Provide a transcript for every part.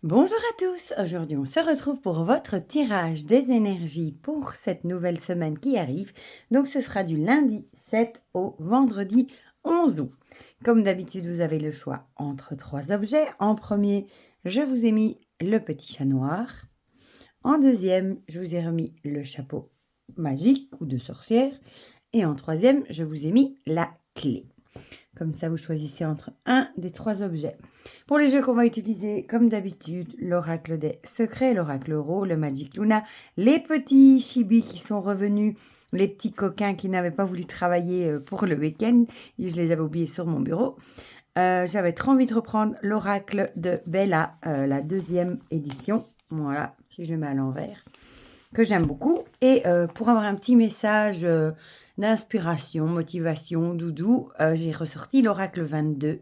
Bonjour à tous, aujourd'hui on se retrouve pour votre tirage des énergies pour cette nouvelle semaine qui arrive. Donc ce sera du lundi 7 au vendredi 11 août. Comme d'habitude vous avez le choix entre trois objets. En premier, je vous ai mis le petit chat noir. En deuxième, je vous ai remis le chapeau magique ou de sorcière. Et en troisième, je vous ai mis la clé. Comme ça, vous choisissez entre un des trois objets. Pour les jeux qu'on va utiliser, comme d'habitude, l'oracle des secrets, l'oracle Ro, le Magic Luna, les petits chibis qui sont revenus, les petits coquins qui n'avaient pas voulu travailler pour le week-end, et je les avais oubliés sur mon bureau. J'avais trop envie de reprendre l'oracle de Bella, la deuxième édition. Voilà, si je le mets à l'envers, que j'aime beaucoup. Et pour avoir un petit message d'inspiration, motivation, doudou, j'ai ressorti l'oracle 22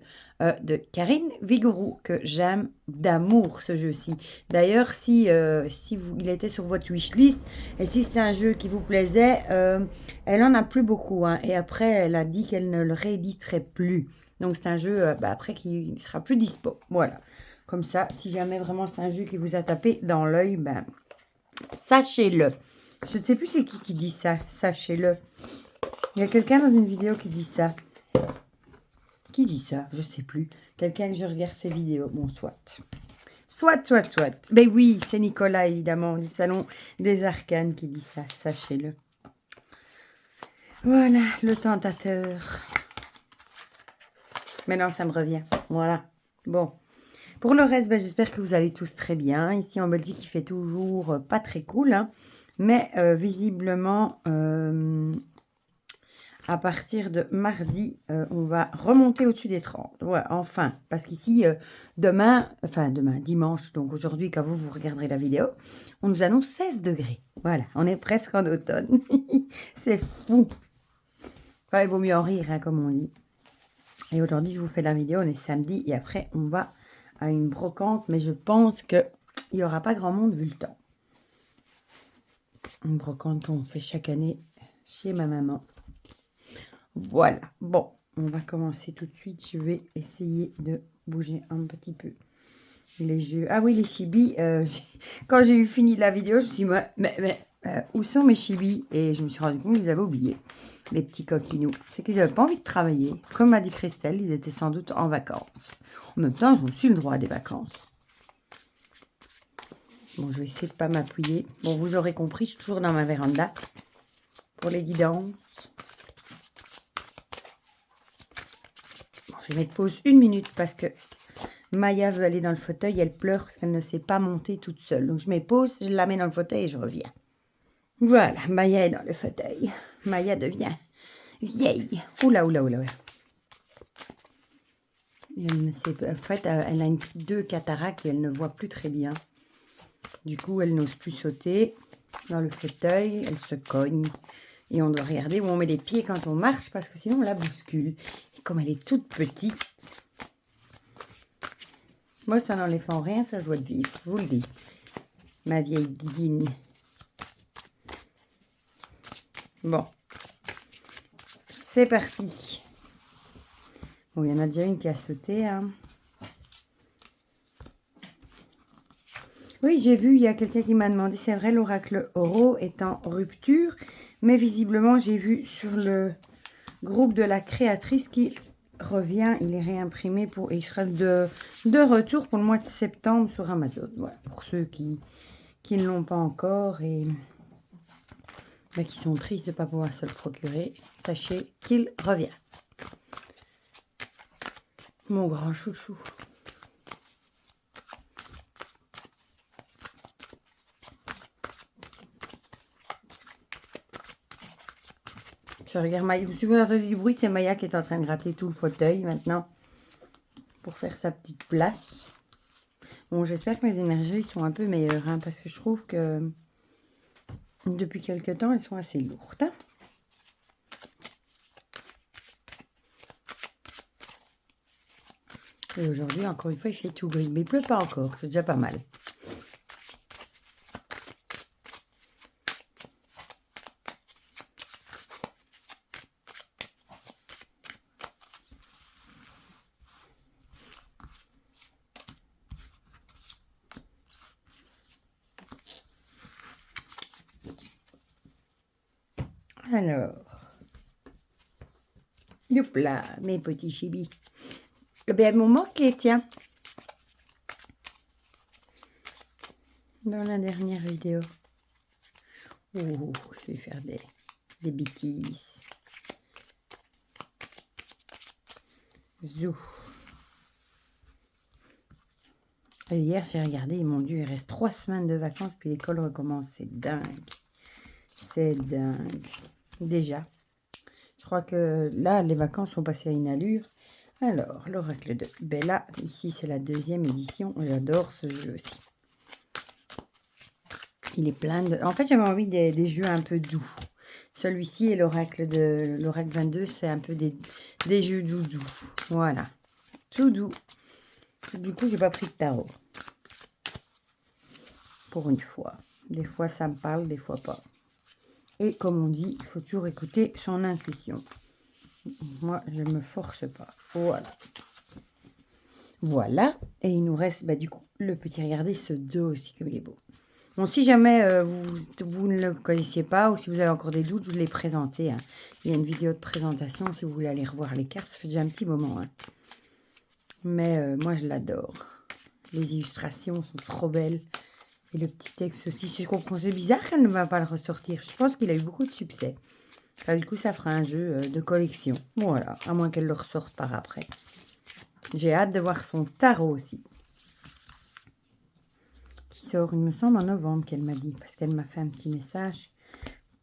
de Karine Vigouroux, que j'aime d'amour ce jeu-ci. D'ailleurs, si il était sur votre wishlist, et si c'est un jeu qui vous plaisait, elle en a plus beaucoup. Hein, et après, elle a dit qu'elle ne le rééditerait plus. Donc c'est un jeu après qui sera plus dispo. Voilà. Comme ça, si jamais vraiment c'est un jeu qui vous a tapé dans l'œil, ben sachez-le. Je ne sais plus c'est qui dit ça, sachez-le. Il y a quelqu'un dans une vidéo qui dit ça. Qui dit ça? Je ne sais plus. Quelqu'un que je regarde ses vidéos. Bon, soit. Soit. Ben oui, c'est Nicolas, évidemment, du Salon des Arcanes qui dit ça, sachez-le. Voilà, le tentateur. Maintenant, ça me revient. Voilà. Bon. Pour le reste, ben, j'espère que vous allez tous très bien. Ici, en Belgique, il fait toujours pas très cool. Hein, mais visiblement, à partir de mardi, on va remonter au-dessus des 30. Ouais, enfin, parce qu'ici, demain, dimanche, donc aujourd'hui, quand vous regarderez la vidéo, on nous annonce 16 degrés. Voilà, on est presque en automne. C'est fou. Enfin, il vaut mieux en rire, hein, comme on dit. Et aujourd'hui, je vous fais la vidéo, on est samedi, et après, on va à une brocante, mais je pense qu'il n'y aura pas grand monde vu le temps. Une brocante qu'on fait chaque année chez ma maman. Voilà, bon, on va commencer tout de suite. Je vais essayer de bouger un petit peu les jeux. Ah oui, les chibis, quand j'ai eu fini la vidéo, je me suis dit, mais où sont mes chibis? Et je me suis rendu compte qu'ils avaient oublié, les petits coquinous. C'est qu'ils n'avaient pas envie de travailler. Comme m'a dit Christelle, ils étaient sans doute en vacances. En même temps, ils ont aussi le droit à des vacances. Bon, je vais essayer de ne pas m'appuyer. Bon, vous aurez compris, je suis toujours dans ma véranda pour les guidances. Bon, je vais mettre pause 1 minute parce que Maya veut aller dans le fauteuil. Elle pleure parce qu'elle ne sait pas monter toute seule. Donc, je mets pause, je la mets dans le fauteuil et je reviens. Voilà, Maya est dans le fauteuil. Maya devient vieille. Oula. En fait, elle a deux cataractes et elle ne voit plus très bien. Du coup, elle n'ose plus sauter dans le fauteuil. Elle se cogne. Et on doit regarder où on met les pieds quand on marche parce que sinon on la bouscule. Et comme elle est toute petite, moi ça n'enlève en rien sa joie de vivre, je vous le dis. Ma vieille Didine. Bon. C'est parti. Bon, il y en a déjà une qui a sauté. Hein. Oui, j'ai vu, il y a quelqu'un qui m'a demandé, c'est vrai, l'oracle Oro est en rupture. Mais visiblement, j'ai vu sur le groupe de la créatrice qui revient, il est réimprimé et il sera de retour pour le mois de septembre sur Amazon. Voilà, pour ceux qui ne l'ont pas encore et qui sont tristes de ne pas pouvoir se le procurer, sachez qu'il revient. Mon grand chouchou. Je regarde Maya. Si vous entendez du bruit, c'est Maya qui est en train de gratter tout le fauteuil maintenant pour faire sa petite place. Bon, j'espère que mes énergies sont un peu meilleures hein, parce que je trouve que depuis quelques temps, elles sont assez lourdes. Hein. Et aujourd'hui, encore une fois, il fait tout gris. Mais il pleut pas encore, c'est déjà pas mal. Alors, youpla, mes petits chibis. Eh bien, elles m'ont manqué, tiens, dans la dernière vidéo. Oh, je vais faire des bêtises. Zou. Et hier, j'ai regardé, et mon Dieu, il reste 3 semaines de vacances, puis l'école recommence. C'est dingue. C'est dingue. Déjà, je crois que là, les vacances sont passées à une allure. Alors, l'oracle de Bella. Ici, c'est la 2e édition. J'adore ce jeu aussi. Il est plein de... En fait, j'avais envie des jeux un peu doux. Celui-ci et l'oracle 22, c'est un peu des jeux doux. Voilà. Tout doux. Du coup, j'ai pas pris de tarot. Pour une fois. Des fois, ça me parle, des fois pas. Et comme on dit, il faut toujours écouter son intuition. Moi, je ne me force pas. Voilà. Voilà. Et il nous reste, du coup, le petit, regardez ce dos aussi, comme il est beau. Bon, si jamais vous ne le connaissiez pas ou si vous avez encore des doutes, je vous l'ai présenté. Hein. Il y a une vidéo de présentation si vous voulez aller revoir les cartes. Ça fait déjà un petit moment. Hein. Mais moi, je l'adore. Les illustrations sont trop belles. Et le petit texte aussi. Je comprends. C'est bizarre qu'elle ne va pas le ressortir. Je pense qu'il a eu beaucoup de succès. Enfin, du coup, ça fera un jeu de collection. Voilà. À moins qu'elle le ressorte par après. J'ai hâte de voir son tarot aussi. Sort, il me semble, en novembre qu'elle m'a dit, parce qu'elle m'a fait un petit message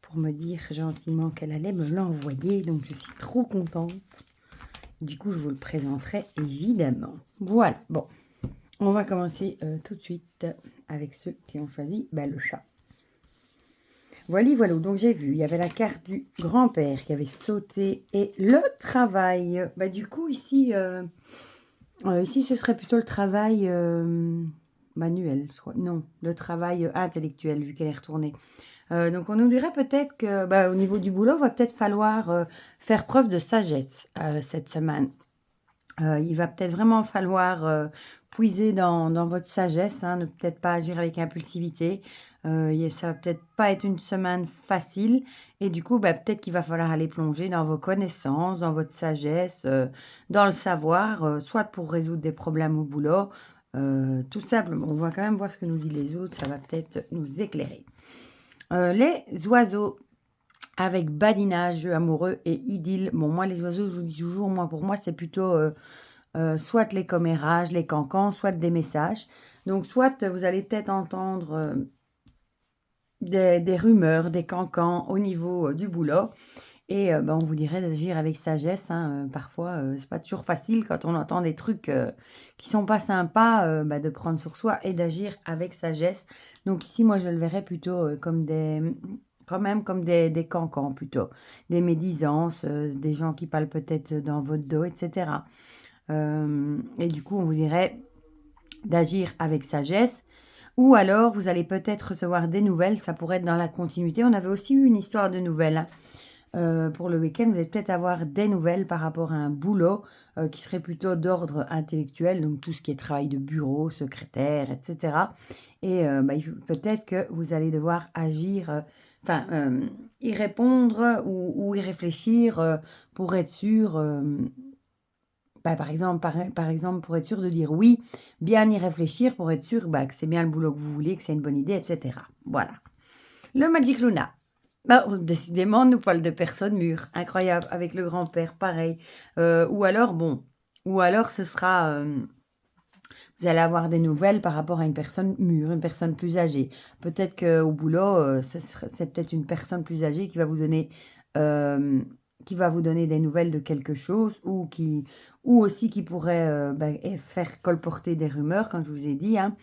pour me dire gentiment qu'elle allait me l'envoyer, donc je suis trop contente. Du coup, je vous le présenterai évidemment. Voilà, bon, on va commencer tout de suite avec ceux qui ont choisi le chat. Voilà, donc j'ai vu, il y avait la carte du grand-père qui avait sauté et le travail. Du coup, ici, ici, ce serait plutôt le travail... manuel, je crois. Non, le travail intellectuel, vu qu'elle est retournée. Donc, on nous dirait peut-être que, au niveau du boulot, il va peut-être falloir faire preuve de sagesse cette semaine. Il va peut-être vraiment falloir puiser dans votre sagesse, hein, ne peut-être pas agir avec impulsivité. Ça va peut-être pas être une semaine facile. Et du coup, peut-être qu'il va falloir aller plonger dans vos connaissances, dans votre sagesse, dans le savoir, soit pour résoudre des problèmes au boulot, tout simplement. On va quand même voir ce que nous disent les autres, ça va peut-être nous éclairer. Les oiseaux avec badinage, jeu amoureux et idylle. Bon, moi, les oiseaux, je vous dis toujours, pour moi, c'est plutôt soit les commérages, les cancans, soit des messages. Donc, soit vous allez peut-être entendre des rumeurs, des cancans au niveau du boulot. Et on vous dirait d'agir avec sagesse. Hein. Parfois, c'est pas toujours facile quand on entend des trucs qui sont pas sympas, de prendre sur soi et d'agir avec sagesse. Donc ici, moi, je le verrais plutôt comme des cancans plutôt. Des médisances, des gens qui parlent peut-être dans votre dos, etc. Et du coup, on vous dirait d'agir avec sagesse. Ou alors, vous allez peut-être recevoir des nouvelles. Ça pourrait être dans la continuité. On avait aussi eu une histoire de nouvelles. Hein. Pour le week-end, vous allez peut-être avoir des nouvelles par rapport à un boulot qui serait plutôt d'ordre intellectuel, donc tout ce qui est travail de bureau, secrétaire, etc. Et peut-être que vous allez devoir agir, y répondre ou y réfléchir pour être sûr, par exemple, pour être sûr de dire oui, bien y réfléchir pour être sûr que c'est bien le boulot que vous voulez, que c'est une bonne idée, etc. Voilà. Le Magic Luna. Décidément, nous parle de personnes mûres. Incroyable. Avec le grand-père, pareil. Ou alors ce sera... vous allez avoir des nouvelles par rapport à une personne mûre, une personne plus âgée. Peut-être qu'au boulot, c'est peut-être une personne plus âgée qui va vous donner... des nouvelles de quelque chose ou aussi qui pourrait faire colporter des rumeurs, comme je vous ai dit. Hein.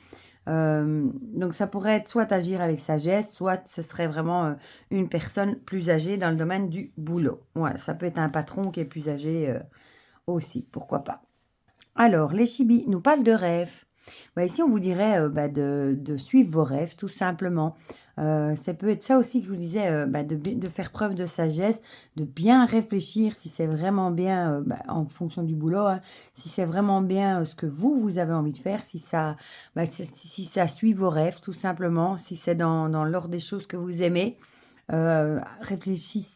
Donc ça pourrait être soit agir avec sagesse, soit ce serait vraiment une personne plus âgée dans le domaine du boulot. Voilà, ça peut être un patron qui est plus âgé aussi, pourquoi pas. Alors, les chibis nous parlent de rêves. Ici, on vous dirait de suivre vos rêves, tout simplement. Ça peut être ça aussi que je vous disais, de faire preuve de sagesse, de bien réfléchir si c'est vraiment bien, en fonction du boulot, hein, si c'est vraiment bien ce que vous avez envie de faire, si ça suit vos rêves, tout simplement, si c'est dans l'ordre des choses que vous aimez. Réfléchissez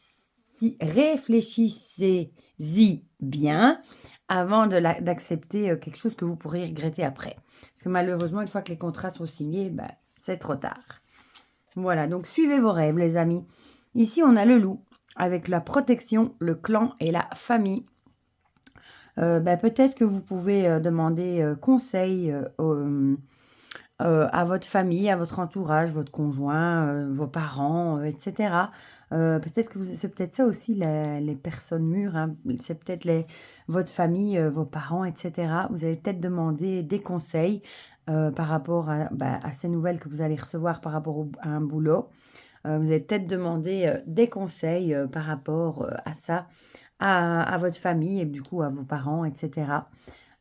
réfléchissez-y bien avant d'accepter quelque chose que vous pourriez regretter après. Parce que malheureusement, une fois que les contrats sont signés, ben, c'est trop tard. Voilà, donc suivez vos rêves, les amis. Ici, on a le loup, avec la protection, le clan et la famille. Peut-être que vous pouvez demander conseil à votre famille, à votre entourage, votre conjoint, vos parents, etc. Peut-être que c'est peut-être ça aussi les personnes mûres, hein. C'est peut-être votre famille, vos parents, etc. Vous allez peut-être demander des conseils par rapport à ces nouvelles que vous allez recevoir par rapport à un boulot. Vous allez peut-être demander des conseils par rapport à ça, à votre famille et du coup à vos parents, etc.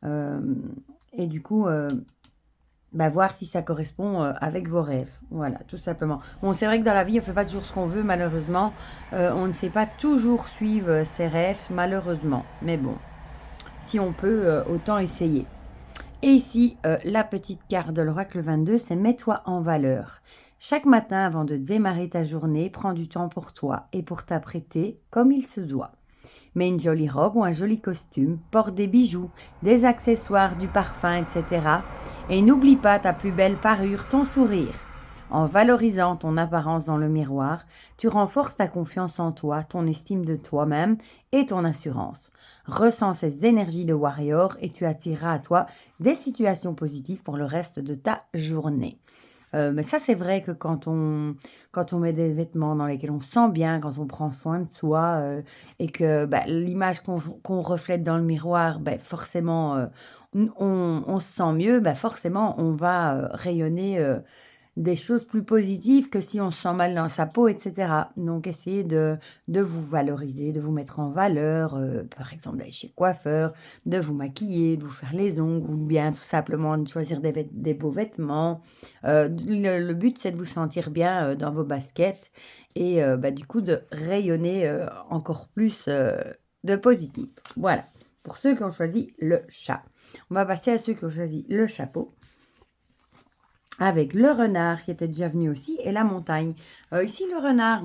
Euh, et du coup, voir si ça correspond avec vos rêves. Voilà, tout simplement. Bon, c'est vrai que dans la vie, on ne fait pas toujours ce qu'on veut, malheureusement. On ne sait pas toujours suivre ses rêves, malheureusement. Mais bon, si on peut, autant essayer. Et ici, la petite carte de l'oracle 22, c'est mets-toi en valeur. Chaque matin, avant de démarrer ta journée, prends du temps pour toi et pour t'apprêter comme il se doit. Mets une jolie robe ou un joli costume, porte des bijoux, des accessoires, du parfum, etc. Et n'oublie pas ta plus belle parure, ton sourire. En valorisant ton apparence dans le miroir, tu renforces ta confiance en toi, ton estime de toi-même et ton assurance. Ressens ces énergies de warrior et tu attireras à toi des situations positives pour le reste de ta journée. Mais ça, c'est vrai que quand on met des vêtements dans lesquels on se sent bien, quand on prend soin de soi et que l'image qu'on reflète dans le miroir, forcément, on se sent mieux, forcément, on va rayonner des choses plus positives que si on se sent mal dans sa peau, etc. Donc, essayez de vous valoriser, de vous mettre en valeur, par exemple d'aller chez le coiffeur, de vous maquiller, de vous faire les ongles, ou bien tout simplement de choisir des beaux vêtements. Le but, c'est de vous sentir bien dans vos baskets et du coup de rayonner encore plus de positif. Voilà, pour ceux qui ont choisi le chat. On va passer à ceux qui ont choisi le chapeau, avec le renard qui était déjà venu aussi et la montagne. Ici, le renard,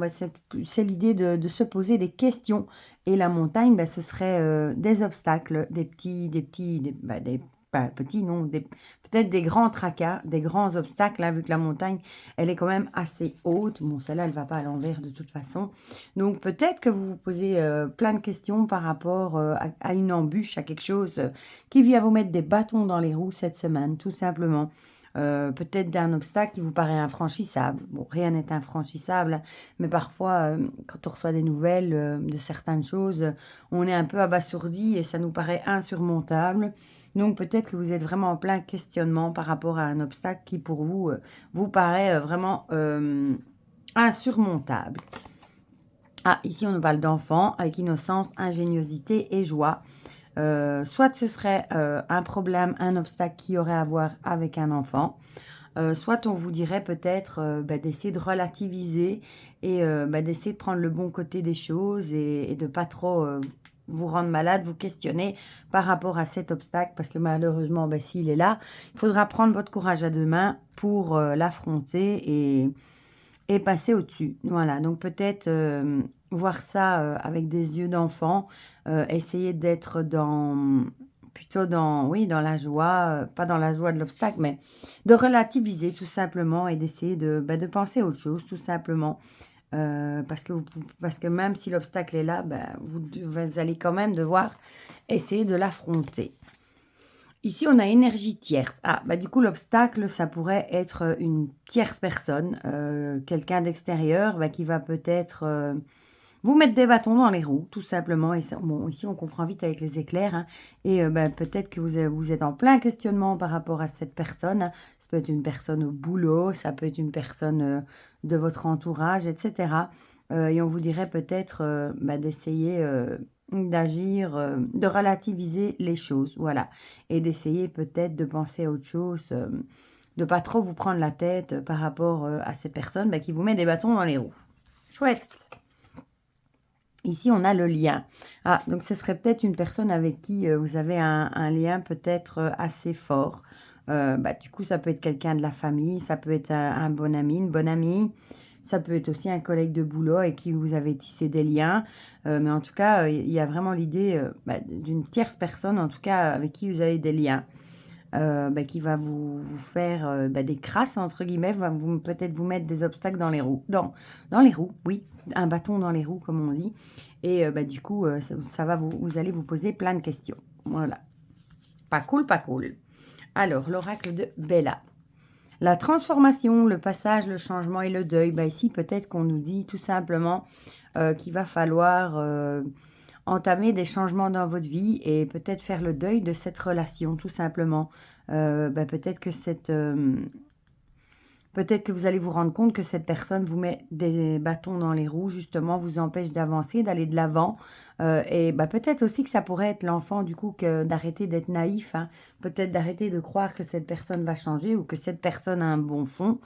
c'est l'idée de se poser des questions. Et la montagne, ce serait des obstacles, petits, non, peut-être des grands tracas, des grands obstacles, hein, vu que la montagne, elle est quand même assez haute. Bon, celle-là, elle ne va pas à l'envers de toute façon. Donc, peut-être que vous vous posez plein de questions par rapport à une embûche, à quelque chose qui vient vous mettre des bâtons dans les roues cette semaine, tout simplement. Peut-être d'un obstacle qui vous paraît infranchissable. Bon, rien n'est infranchissable, mais parfois, quand on reçoit des nouvelles de certaines choses, on est un peu abasourdi et ça nous paraît insurmontable. Donc peut-être que vous êtes vraiment en plein questionnement par rapport à un obstacle qui pour vous vous paraît vraiment insurmontable. Ah, ici on nous parle d'enfants avec innocence, ingéniosité et joie. Soit ce serait un problème, un obstacle qui aurait à voir avec un enfant, soit on vous dirait peut-être d'essayer de relativiser et d'essayer de prendre le bon côté des choses et de pas trop vous rendre malade, vous questionner par rapport à cet obstacle, parce que malheureusement, s'il est là, il faudra prendre votre courage à deux mains pour l'affronter et passer au-dessus. Voilà, donc peut-être voir ça avec des yeux d'enfant, essayer d'être plutôt dans la joie, pas dans la joie de l'obstacle, mais de relativiser tout simplement et d'essayer de penser à autre chose tout simplement. Parce que même si l'obstacle est là, vous allez quand même devoir essayer de l'affronter. Ici, on a énergie tierce. Ah, du coup, l'obstacle, ça pourrait être une tierce personne, quelqu'un d'extérieur qui va peut-être vous mettre des bâtons dans les roues, tout simplement. Et bon, ici, on comprend vite avec les éclairs. Hein, et peut-être que vous êtes en plein questionnement par rapport à cette personne. Ça peut être une personne au boulot, ça peut être une personne de votre entourage, etc. Et on vous dirait peut-être d'essayer d'agir, de relativiser les choses, voilà. Et d'essayer peut-être de penser à autre chose, de pas trop vous prendre la tête par rapport à cette personne qui vous met des bâtons dans les roues. Chouette. Ici, on a le lien. Ah, donc ce serait peut-être une personne avec qui vous avez un lien peut-être assez fort. Du coup, ça peut être quelqu'un de la famille, ça peut être un bon ami, une bonne amie, Ça peut être aussi un collègue de boulot avec qui vous avez tissé des liens. Mais en tout cas, il y a vraiment l'idée d'une tierce personne, en tout cas avec qui vous avez des liens. Qui va vous faire des crasses, entre guillemets, va peut-être vous mettre des obstacles dans les roues. Dans les roues, oui, un bâton dans les roues, comme on dit. Et du coup, ça va vous allez vous poser plein de questions. Voilà. Pas cool, pas cool. Alors, l'oracle de Bella. La transformation, le passage, le changement et le deuil. Ici, peut-être qu'on nous dit tout simplement qu'il va falloir entamer des changements dans votre vie et peut-être faire le deuil de cette relation, tout simplement. Peut-être que peut-être que vous allez vous rendre compte que cette personne vous met des bâtons dans les roues, justement, vous empêche d'avancer, d'aller de l'avant. Et peut-être aussi que ça pourrait être l'enfant, du coup, d'arrêter d'être naïf, hein. Peut-être d'arrêter de croire que cette personne va changer ou que cette personne a un bon fond.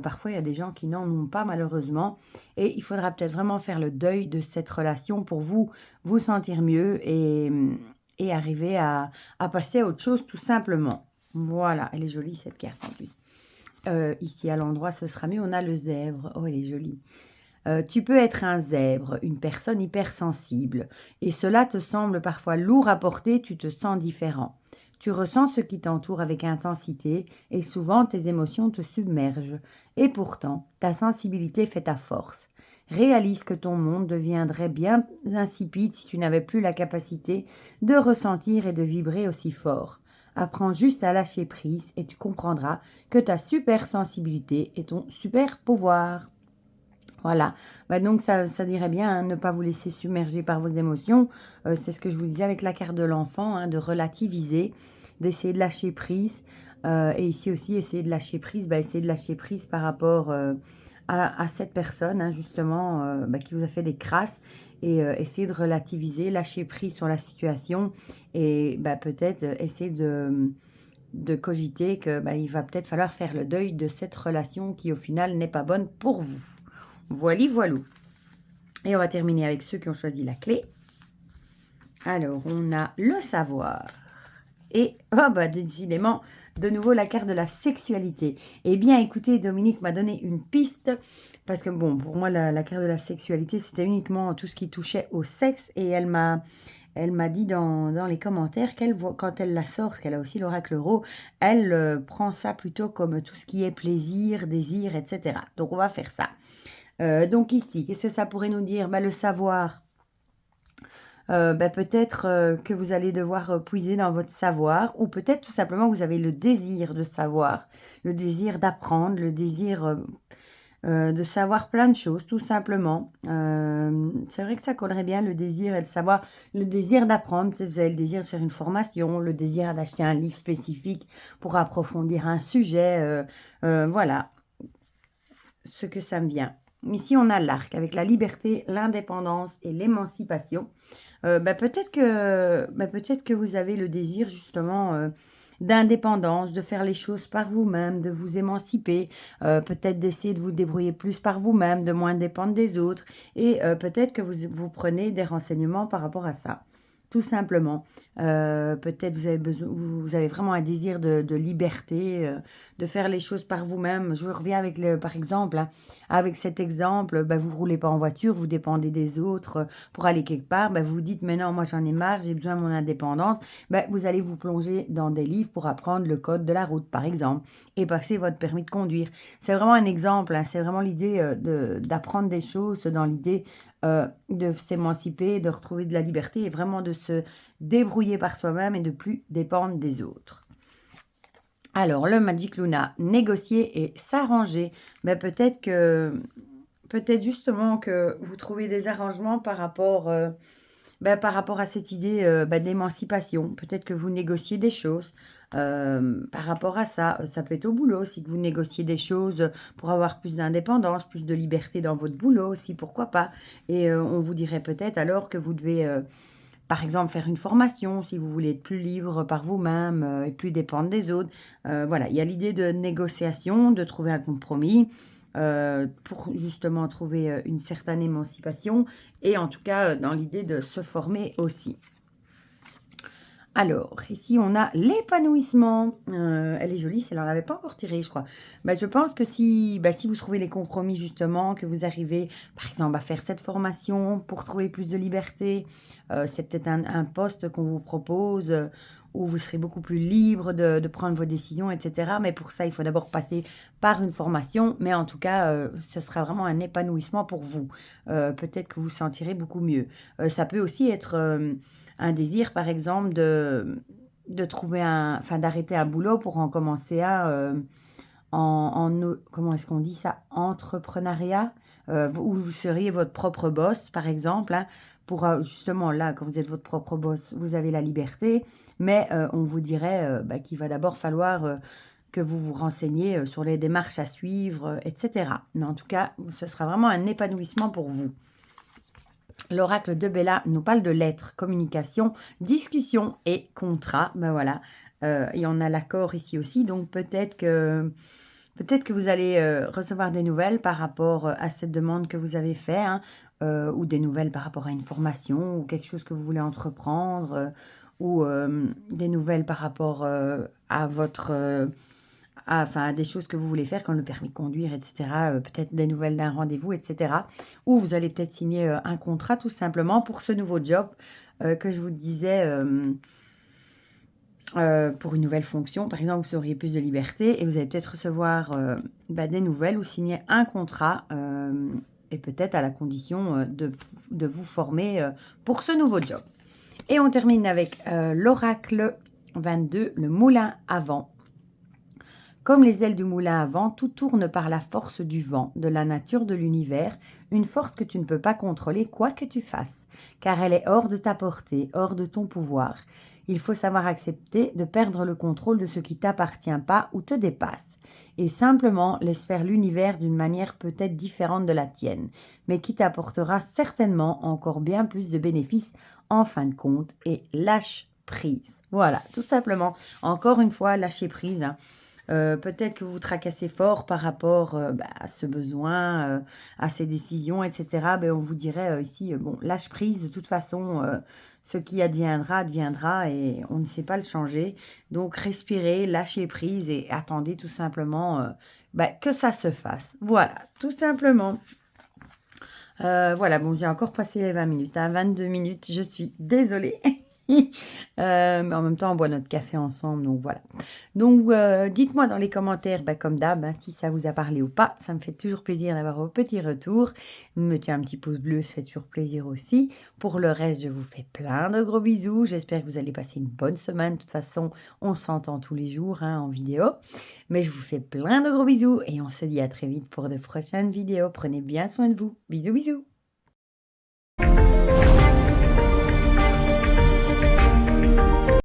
Parfois, il y a des gens qui n'en ont pas, malheureusement. Et il faudra peut-être vraiment faire le deuil de cette relation pour vous sentir mieux et arriver à passer à autre chose, tout simplement. Voilà, elle est jolie, cette carte, en plus. Ici à l'endroit ce sera mieux, on a le zèbre, oh elle est jolie. Tu peux être un zèbre, une personne hypersensible, et cela te semble parfois lourd à porter, tu te sens différent. Tu ressens ce qui t'entoure avec intensité, et souvent tes émotions te submergent. Et pourtant, ta sensibilité fait ta force. Réalise que ton monde deviendrait bien insipide si tu n'avais plus la capacité de ressentir et de vibrer aussi fort. Apprends juste à lâcher prise et tu comprendras que ta super sensibilité est ton super pouvoir. Voilà, donc ça dirait bien hein, ne pas vous laisser submerger par vos émotions. C'est ce que je vous disais avec la carte de l'enfant, hein, de relativiser, d'essayer de lâcher prise. Et ici aussi, essayer de lâcher prise, essayer de lâcher prise par rapport à cette personne, hein, justement, qui vous a fait des crasses. Et essayer de relativiser, lâcher prise sur la situation. Et peut-être essayer de cogiter que il va peut-être falloir faire le deuil de cette relation qui, au final, n'est pas bonne pour vous. Voili, voilou. Et on va terminer avec ceux qui ont choisi la clé. Alors, on a le savoir. Et, décidément, de nouveau, la carte de la sexualité. Eh bien, écoutez, Dominique m'a donné une piste. Parce que, bon, pour moi, la carte de la sexualité, c'était uniquement tout ce qui touchait au sexe. Et elle m'a dit dans les commentaires qu'elle voit, quand elle la sort, parce qu'elle a aussi l'oracle euro, elle prend ça plutôt comme tout ce qui est plaisir, désir, etc. Donc, on va faire ça. Donc ici, qu'est-ce que ça pourrait nous dire? Le savoir. Peut-être que vous allez devoir puiser dans votre savoir, ou peut-être tout simplement que vous avez le désir de savoir, le désir d'apprendre, le désir de savoir plein de choses, tout simplement. C'est vrai que ça collerait bien, le désir et le savoir, le désir d'apprendre. Peut-être vous avez le désir de faire une formation, le désir d'acheter un livre spécifique pour approfondir un sujet. Voilà ce que ça me vient. Ici, on a l'arc avec la liberté, l'indépendance et l'émancipation. Peut-être que vous avez le désir justement d'indépendance, de faire les choses par vous-même, de vous émanciper, peut-être d'essayer de vous débrouiller plus par vous-même, de moins dépendre des autres. Et peut-être que vous prenez des renseignements par rapport à ça. Tout simplement. Peut-être vous avez vraiment un désir de liberté, de faire les choses par vous-même. Je reviens avec par exemple, hein, avec cet exemple, vous roulez pas en voiture, vous dépendez des autres pour aller quelque part. Vous vous dites, mais non, moi j'en ai marre, j'ai besoin de mon indépendance. Vous allez vous plonger dans des livres pour apprendre le code de la route, par exemple, et passer votre permis de conduire. C'est vraiment un exemple, hein, c'est vraiment l'idée d'apprendre des choses dans l'idée de s'émanciper, de retrouver de la liberté et vraiment de se débrouiller par soi-même et de plus dépendre des autres. Alors, le Magic Luna, négocier et s'arranger. Peut-être justement que vous trouvez des arrangements par rapport à cette idée d'émancipation. Peut-être que vous négociez des choses par rapport à ça. Ça peut être au boulot aussi que vous négociez des choses pour avoir plus d'indépendance, plus de liberté dans votre boulot aussi, pourquoi pas. Et on vous dirait peut-être alors que vous devez... par exemple, faire une formation si vous voulez être plus libre par vous-même et plus dépendre des autres. Voilà, il y a l'idée de négociation, de trouver un compromis pour justement trouver une certaine émancipation et en tout cas dans l'idée de se former aussi. Alors, ici, on a l'épanouissement. Elle est jolie, celle-là, on l'avait pas encore tirée, je crois. Bah, je pense que si vous trouvez les compromis, justement, que vous arrivez, par exemple, à faire cette formation pour trouver plus de liberté, c'est peut-être un poste qu'on vous propose où vous serez beaucoup plus libre de prendre vos décisions, etc. Mais pour ça, il faut d'abord passer par une formation. Mais en tout cas, ce sera vraiment un épanouissement pour vous. Peut-être que vous vous sentirez beaucoup mieux. Ça peut aussi être un désir, par exemple, de trouver enfin, d'arrêter un boulot pour en commencer un comment est-ce qu'on dit ça? Entrepreneuriat, où vous seriez votre propre boss, par exemple, hein, pour justement là, quand vous êtes votre propre boss, vous avez la liberté, mais on vous dirait qu'il va d'abord falloir que vous vous renseigniez sur les démarches à suivre, etc. Mais en tout cas, ce sera vraiment un épanouissement pour vous. L'oracle de Bella nous parle de lettres, communication, discussion et contrat. Ben voilà, et on a l'accord ici aussi, donc peut-être que vous allez recevoir des nouvelles par rapport à cette demande que vous avez faite, hein, ou des nouvelles par rapport à une formation ou quelque chose que vous voulez entreprendre, ou des nouvelles par rapport à votre enfin, à des choses que vous voulez faire, comme le permis de conduire, etc. Peut-être des nouvelles d'un rendez-vous, etc. Ou vous allez peut-être signer un contrat tout simplement pour ce nouveau job que je vous disais pour une nouvelle fonction. Par exemple, vous auriez plus de liberté et vous allez peut-être recevoir des nouvelles ou signer un contrat et peut-être à la condition de vous former pour ce nouveau job. Et on termine avec l'oracle 22, le moulin à vent. Comme les ailes du moulin à vent, tout tourne par la force du vent, de la nature de l'univers, une force que tu ne peux pas contrôler quoi que tu fasses, car elle est hors de ta portée, hors de ton pouvoir. Il faut savoir accepter de perdre le contrôle de ce qui t'appartient pas ou te dépasse, et simplement laisse faire l'univers d'une manière peut-être différente de la tienne, mais qui t'apportera certainement encore bien plus de bénéfices en fin de compte, et lâche prise. Voilà, tout simplement. Encore une fois, lâcher prise, hein. Peut-être que vous vous tracassez fort par rapport à ce besoin, à ces décisions, etc. On vous dirait ici, bon, lâche prise, de toute façon, ce qui adviendra, adviendra et on ne sait pas le changer. Donc, respirez, lâchez prise et attendez tout simplement que ça se fasse. Voilà, tout simplement. Voilà, bon, j'ai encore passé les 20 minutes, hein, 22 minutes, je suis désolée. Mais en même temps, on boit notre café ensemble, donc voilà. Donc, dites-moi dans les commentaires, comme d'hab, hein, si ça vous a parlé ou pas. Ça me fait toujours plaisir d'avoir vos petits retours. Mettez un petit pouce bleu, ça fait toujours plaisir aussi. Pour le reste, je vous fais plein de gros bisous. J'espère que vous allez passer une bonne semaine. De toute façon, on s'entend tous les jours en vidéo. Mais je vous fais plein de gros bisous et on se dit à très vite pour de prochaines vidéos. Prenez bien soin de vous. Bisous, bisous.